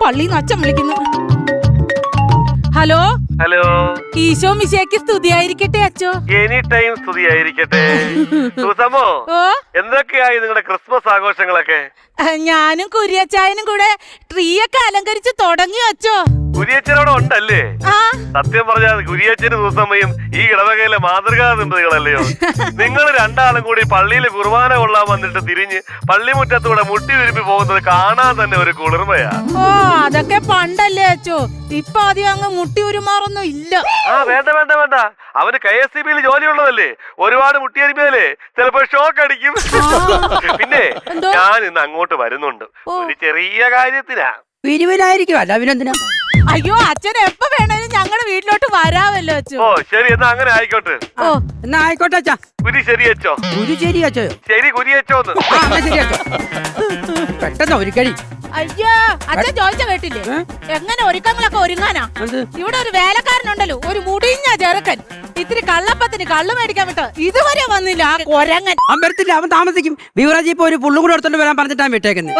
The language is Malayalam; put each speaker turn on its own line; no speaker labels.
പള്ളിന്ന് അച്ഛൻ വിളിക്കുന്നു. ഹലോ
ഹലോ,
ഈശോ മിശിഹായ്ക്ക് സ്തുതിയായിരിക്കട്ടെ അച്ചോ.
എനി ടൈം സ്തുതിയായിരിക്കട്ടെ. സൂസമ്മോ,
ഓ
എന്തൊക്കെയായി നിങ്ങളുടെ ക്രിസ്മസ് ആഘോഷങ്ങളൊക്കെ?
ഞാനും കുര്യച്ചായനും കൂടെ ട്രീ ഒക്കെ അലങ്കരിച്ച് തുടങ്ങി അച്ചോ.
കുരിയച്ചനോടെ ഉണ്ടല്ലേ?
ആ
സത്യം പറഞ്ഞാൽ കുരിയച്ചനും സൂസമ്മയും ഈ ഇടവകയിലെ മാതൃകാ ദമ്പതികളല്ലയോ? നിങ്ങൾ രണ്ടാളും കൂടി പള്ളിയിൽ കുർബാന കൊള്ളാൻ വന്നിട്ട് തിരിഞ്ഞ് പള്ളിമുറ്റത്തൂടെ മുട്ടി ഉരുപ്പി പോകുന്നത് കാണാൻ തന്നെ ഒരു കുളിർമയാ.
ഓ അതൊക്കെ പണ്ടല്ലേ അച്ചോ, ഇപ്പൊ അധികം അങ്ങ് മുട്ടി ഉരുമാറൊന്നും ഇല്ല.
ആ വേണ്ട വേണ്ട വേണ്ട, അവന് KSCB-യിൽ ജോലിയുള്ളതല്ലേ, ഒരുപാട് മുട്ടിയരിപ്പിയല്ലേ ചിലപ്പോ ഷോക്ക് അടിക്കും. പിന്നെ ഞാൻ ഇന്ന് അങ്ങോട്ട് വരുന്നുണ്ട് ഒരു ചെറിയ കാര്യത്തിനാ.
പിരിവിനായിരിക്കും, അല്ല അഭിനന്ദന.
അയ്യോ അച്ഛൻ എപ്പോ വേണേലും ഞങ്ങളുടെ വീട്ടിലോട്ട് വരാമല്ലോ അച്ചോ.
ഓ ശരി, എന്നാ അങ്ങനെ ആയിക്കോട്ടെ.
ഓ
എന്നാ ആയിക്കോട്ടെ അച്ഛാ.
കുരി ശരിയച്ചോ?
ഗുരു ശരി അച്ഛോ.
ശരി കുരിയച്ചോന്ന്.
ശരി അച്ഛോ. പെട്ടെന്ന് ഒരു കഴി.
അയ്യോ അച്ഛൻ ചോദിച്ച കേട്ടില്ലേ, എങ്ങനെ ഒരുക്കങ്ങളൊക്കെ ഒരുങ്ങാനാ? ഇവിടെ ഒരു വേലക്കാരനുണ്ടല്ലോ, ഒരു മുടിഞ്ഞ ചെറുക്കൻ, ഇത്തിരി കള്ളപ്പത്തിന് കള്ളു മേടിക്കാൻ വിട്ടോ ഇതുവരെ വന്നില്ല ആ കൊരങ്ങൻ.
അവൻ വരത്തില്ല, അവൻ താമസിക്കും. ബിവറേജ് ഇപ്പൊ ഒരു പുള്ളും കൂടെ എടുത്തോണ്ട് വരാൻ പറഞ്ഞിട്ടാണ് വിട്ടേക്കുന്നത്.